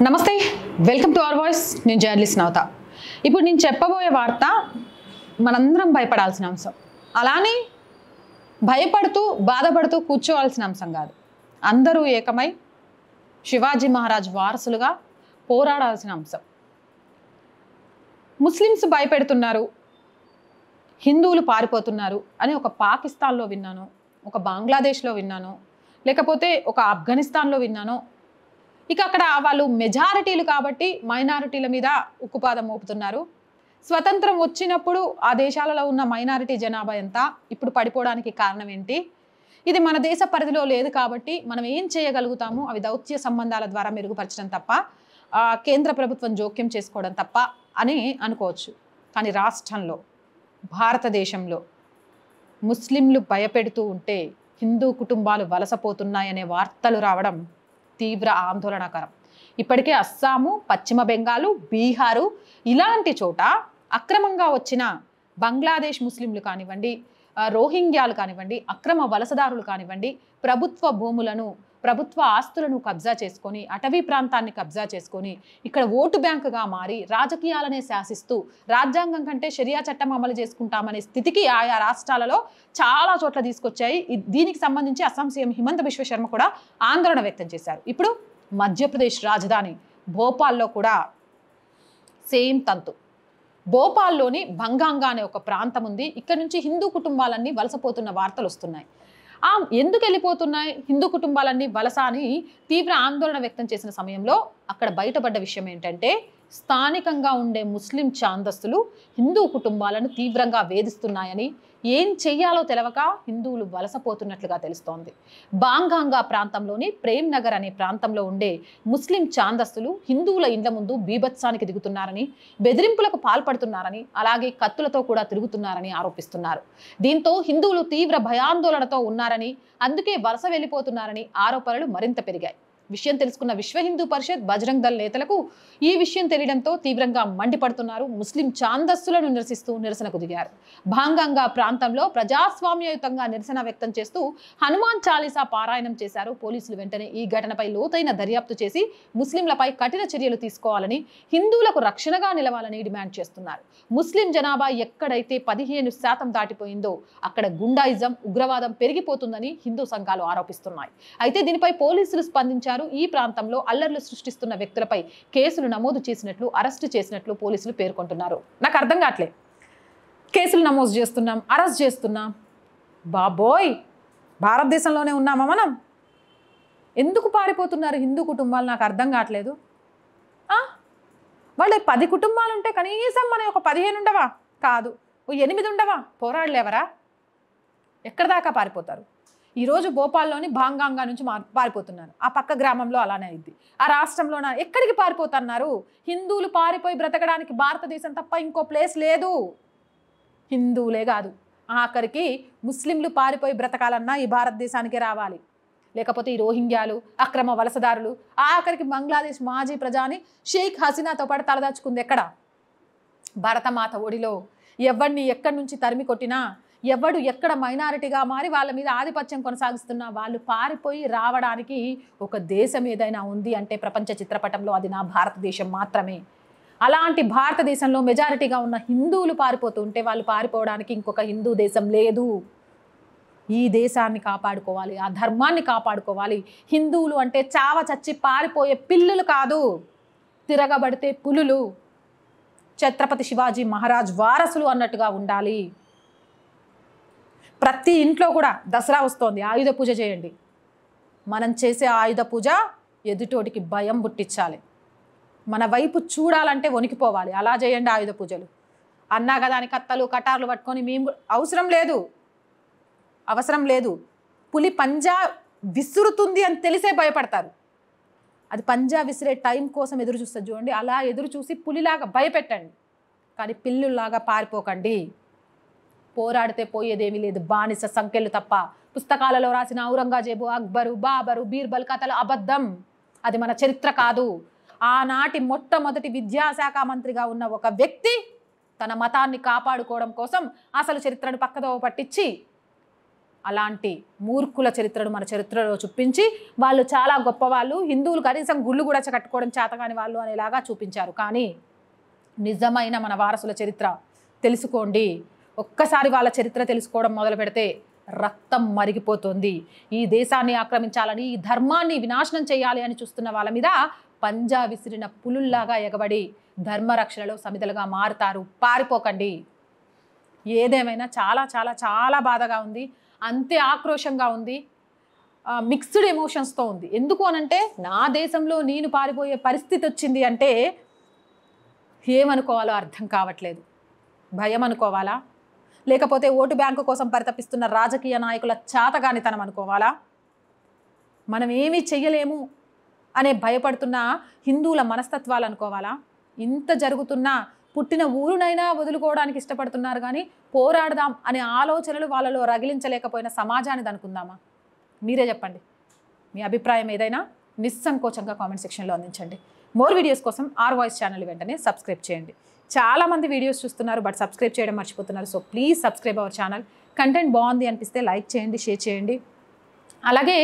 నమస్తే, welcome to our voice. నేను journalist నవత. ఇప్పుడు నేను చెప్పబోయే వార్త మనందరం భయపడాల్సిన అంశం. అలానే భయపడుతూ బాధపడుతూ కూర్చోవాల్సిన అంశం కాదు. అందరూ ఏకమై శివాజీ మహారాజ్ వారసులుగా పోరాడాల్సిన అంశం. ముస్లిమ్స్ భయపెడుతున్నారు, హిందువులు పారిపోతున్నారు అని ఒక పాకిస్తాన్లో విన్నాను, ఒక బంగ్లాదేశ్లో విన్నాను, లేకపోతే ఒక ఆఫ్ఘనిస్తాన్లో విన్నాను. ఇక అక్కడ వాళ్ళు మెజారిటీలు కాబట్టి మైనారిటీల మీద ఉక్కుపాదం మోపుతున్నారు. స్వతంత్రం వచ్చినప్పుడు ఆ దేశాలలో ఉన్న మైనారిటీ జనాభా ఎంత, ఇప్పుడు పడిపోవడానికి కారణం ఏంటి? ఇది మన దేశ పరిధిలో లేదు కాబట్టి మనం ఏం చేయగలుగుతాము? అవి దౌత్య సంబంధాల ద్వారా మెరుగుపరచడం తప్ప, కేంద్ర ప్రభుత్వం జోక్యం చేసుకోవడం తప్ప అని అనుకోవచ్చు. కానీ రాష్ట్రంలో, భారతదేశంలో ముస్లింలు భయపెడుతూ ఉంటే హిందూ కుటుంబాలు వలసపోతున్నాయనే వార్తలు రావడం తీవ్ర ఆందోళనకరం. ఇప్పటికే అస్సాము, పశ్చిమ బెంగాలు, బీహారు ఇలాంటి చోట అక్రమంగా వచ్చిన బంగ్లాదేశ్ ముస్లింలు కానివ్వండి, రోహింగ్యాలు కానివ్వండి, అక్రమ వలసదారులు కానివ్వండి, ప్రభుత్వ భూములను, ప్రభుత్వ ఆస్తులను కబ్జా చేసుకొని, అటవీ ప్రాంతాన్ని కబ్జా చేసుకొని ఇక్కడ ఓటు బ్యాంకుగా మారి రాజకీయాలనే శాసిస్తూ రాజ్యాంగం కంటే షరియా చట్టం అమలు చేసుకుంటామనే స్థితికి ఆయా రాష్ట్రాలలో చాలా చోట్ల తీసుకొచ్చాయి. దీనికి సంబంధించి అస్సాం సీఎం హిమంత బిశ్వ శర్మ కూడా ఆందోళన వ్యక్తం చేశారు. ఇప్పుడు మధ్యప్రదేశ్ రాజధాని భోపాల్లో కూడా సేమ్ తంతు. భోపాల్లోని బంగాంగా అనే ఒక ప్రాంతం ఉంది. ఇక్కడ నుంచి హిందూ కుటుంబాలన్నీ వలసపోతున్న వార్తలు వస్తున్నాయి. ఎందుకు వెళ్ళిపోతున్నాయి హిందూ కుటుంబాలన్నీ వలస అని తీవ్ర ఆందోళన వ్యక్తం చేసిన సమయంలో అక్కడ బయటపడ్డ విషయం ఏంటంటే, స్థానికంగా ఉండే ముస్లిం ఛాందస్తులు హిందూ కుటుంబాలను తీవ్రంగా వేధిస్తున్నాయని, ఏం చెయ్యాలో తెలవక హిందువులు వలసపోతున్నట్లుగా తెలుస్తోంది. బాంగాంగా ప్రాంతంలోని ప్రేమ్ నగర్ అనే ప్రాంతంలో ఉండే ముస్లిం ఛాందస్తులు హిందువుల ఇండ్ల ముందు బీభత్సానికి దిగుతున్నారని, బెదిరింపులకు పాల్పడుతున్నారని, అలాగే కత్తులతో కూడా తిరుగుతున్నారని ఆరోపిస్తున్నారు. దీంతో హిందువులు తీవ్ర భయాందోళనతో ఉన్నారని, అందుకే వలస వెళ్ళిపోతున్నారని ఆరోపణలు మరింత పెరిగాయి. విషయం తెలుసుకున్న విశ్వ హిందూ పరిషత్, బజరంగ్ దళ్ నేతలకు ఈ విషయం తెలియడంతో తీవ్రంగా మండిపడుతున్నారు. ముస్లిం ఛాందస్సులను నిరసిస్తూ నిరసనకు దిగారు. భాంగంగా ప్రాంతంలో ప్రజాస్వామ్యయుతంగా నిరసన వ్యక్తం చేస్తూ హనుమాన్ చాలీసా పారాయణం చేశారు. పోలీసులు వెంటనే ఈ ఘటనపై లోతైన దర్యాప్తు చేసి ముస్లింలపై కఠిన చర్యలు తీసుకోవాలని, హిందువులకు రక్షణగా నిలవాలని డిమాండ్ చేస్తున్నారు. ముస్లిం జనాభా ఎక్కడైతే 15% దాటిపోయిందో అక్కడ గుండాయిజం, ఉగ్రవాదం పెరిగిపోతుందని హిందూ సంఘాలు ఆరోపిస్తున్నాయి. అయితే దీనిపై పోలీసులు స్పందించారు. ఈ ప్రాంతంలో అల్లర్లు సృష్టిస్తున్న వ్యక్తులపై కేసులు నమోదు చేసినట్లు, అరెస్టు చేసినట్లు పోలీసులు పేర్కొంటున్నారు. నాకు అర్థం కావట్లే, కేసులు నమోదు చేస్తున్నాం, అరెస్ట్ చేస్తున్నాం, బాబోయ్ భారతదేశంలోనే ఉన్నామా మనం? ఎందుకు పారిపోతున్నారు హిందూ కుటుంబాలు? నాకు అర్థం కావట్లేదు. వాళ్ళు 10 కుటుంబాలు ఉంటే కనీసం మన ఒక 15 ఉండవా? కాదు, 8 ఉండవా? పోరాడలేవరా? ఎక్కడి దాకా పారిపోతారు? ఈరోజు భోపాల్లోని బాంగాంగా నుంచి పారిపోతున్నారు. ఆ పక్క గ్రామంలో అలానే అయింది. ఆ రాష్ట్రంలో ఎక్కడికి పారిపోతున్నారు? హిందువులు పారిపోయి బ్రతకడానికి భారతదేశం తప్ప ఇంకో ప్లేస్ లేదు. హిందువులే కాదు, ఆఖరికి ముస్లింలు పారిపోయి బ్రతకాలన్నా ఈ భారతదేశానికే రావాలి. లేకపోతే ఈ రోహింగ్యాలు, అక్రమ వలసదారులు, ఆఖరికి బంగ్లాదేశ్ మాజీ ప్రధాని షేక్ హసీనాతో పాటు తలదాచుకుంది ఎక్కడ? భారతమాత ఒడిలో. ఎవరిని ఎక్కడి నుంచి తరిమి కొట్టినా, ఎవడు ఎక్కడ మైనారిటీగా మారి వాళ్ళ మీద ఆధిపత్యం కొనసాగిస్తున్నా వాళ్ళు పారిపోయి రావడానికి ఒక దేశం ఏదైనా ఉంది అంటే ప్రపంచ చిత్రపటంలో అది నా భారతదేశం మాత్రమే. అలాంటి భారతదేశంలో మెజారిటీగా ఉన్న హిందువులు పారిపోతూ ఉంటే వాళ్ళు పారిపోవడానికి ఇంకొక హిందూ దేశం లేదు. ఈ దేశాన్ని కాపాడుకోవాలి, ఆ ధర్మాన్ని కాపాడుకోవాలి. హిందువులు అంటే చావ చచ్చి పారిపోయే పిల్లులు కాదు, తిరగబడితే పులులు, ఛత్రపతి శివాజీ మహారాజ్ వారసులు అన్నట్టుగా ఉండాలి. ప్రతి ఇంట్లో కూడా దసరా వస్తోంది, ఆయుధ పూజ చేయండి. మనం చేసే ఆయుధ పూజ ఎదుటోటికి భయం పుట్టించాలి, మన వైపు చూడాలంటే వణికిపోవాలి. అలా చేయండి ఆయుధ పూజలు. అన్నా కదా అని కత్తలు కటార్లు పట్టుకొని మేము అవసరం లేదు. పులి పంజా విసురుతుంది అని తెలిసే భయపడతారు. అది పంజా విసిరే టైం కోసం ఎదురు చూస్తుంది చూడండి, అలా ఎదురు చూసి పులిలాగా భయపెట్టండి. కానీ పిల్లుల్లాగా పారిపోకండి. పోరాడితే పోయేదేమీ లేదు, బానిస సంఖ్యలు తప్ప. పుస్తకాలలో రాసిన ఔరంగజేబు, అక్బరు, బాబరు, బీర్బల్ కథలు అబద్ధం. అది మన చరిత్ర కాదు. ఆనాటి మొట్టమొదటి విద్యాశాఖ మంత్రిగా ఉన్న ఒక వ్యక్తి తన మతాన్ని కాపాడుకోవడం కోసం అసలు చరిత్రను పక్కదో పట్టించి అలాంటి మూర్ఖుల చరిత్రను మన చరిత్రలో చూపించి వాళ్ళు చాలా గొప్పవాళ్ళు, హిందువులు కనీసం గుళ్ళు కూడా కట్టుకోవడం చేతగాని వాళ్ళు అనేలాగా చూపించారు. కానీ నిజమైన మన వారసుల చరిత్ర తెలుసుకోండి. ఒక్కసారి వాళ్ళ చరిత్ర తెలుసుకోవడం మొదలు పెడితే రక్తం మరిగిపోతుంది. ఈ దేశాన్ని ఆక్రమించాలని, ఈ ధర్మాన్ని వినాశనం చేయాలి అని చూస్తున్న వాళ్ళ మీద పంజా విసిరిన పులుల్లాగా ఎగబడి ధర్మరక్షణలో సమిధలుగా మారుతారు. పారిపోకండి. ఏదేమైనా చాలా చాలా చాలా బాధగా ఉంది, అంతే ఆక్రోషంగా ఉంది, మిక్స్డ్ ఎమోషన్స్తో ఉంది. ఎందుకు అనంటే నా దేశంలో నేను పారిపోయే పరిస్థితి వచ్చింది అంటే ఏమనుకోవాలో అర్థం కావట్లేదు. భయం అనుకోవాలా, లేకపోతే ఓటు బ్యాంకు కోసం పరితపిస్తున్న రాజకీయ నాయకుల చాతగానితనం అనుకోవాలా, మనం ఏమీ చెయ్యలేము అనే భయపడుతున్న హిందువుల మనస్తత్వాలు అనుకోవాలా? ఇంత జరుగుతున్నా పుట్టిన ఊరునైనా వదులుకోవడానికి ఇష్టపడుతున్నారు కానీ పోరాడదాం అనే ఆలోచనలు వాళ్ళలో రగిలించలేకపోయిన సమాజాన్ని అనుకుందామా? మీరే చెప్పండి. మీ అభిప్రాయం ఏదైనా నిస్సంకోచంగా కామెంట్ సెక్షన్లో అందించండి. మోర్ వీడియోస్ కోసం ఆర్ వాయిస్ ఛానల్ వెంటనే సబ్స్క్రైబ్ చేయండి. చాలామంది వీడియోస్ చూస్తున్నారు బట్ సబ్స్క్రైబ్ చేయడం మర్చిపోతున్నారు. So please subscribe our channel. Content బాగుంది అనిపిస్తే లైక్ చేయండి, షేర్ చేయండి. అలాగే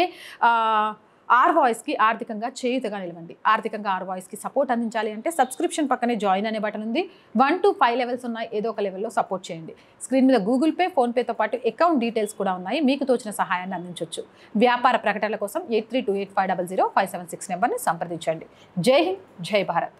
ఆర్ వాయిస్కి ఆర్థికంగా చేయుతగా నిలవండి. ఆర్థికంగా ఆర్ వాయిస్కి సపోర్ట్ అందించాలి అంటే సబ్స్క్రిప్షన్ పక్కనే జాయిన్ అనే బటన్ ఉంది. 1 to 5 లెవెల్స్ ఉన్నాయి. ఏదో ఒక లెవెల్లో సపోర్ట్ చేయండి. స్క్రీన్ మీద గూగుల్ పే, ఫోన్పేతో పాటు అకౌంట్ డీటెయిల్స్ కూడా ఉన్నాయి. మీకు తోచిన సహాయాన్ని అందించవచ్చు. వ్యాపార ప్రకటనల కోసం 8328500576 నెంబర్ని సంప్రదించండి. జై హింద్, జై భారత్.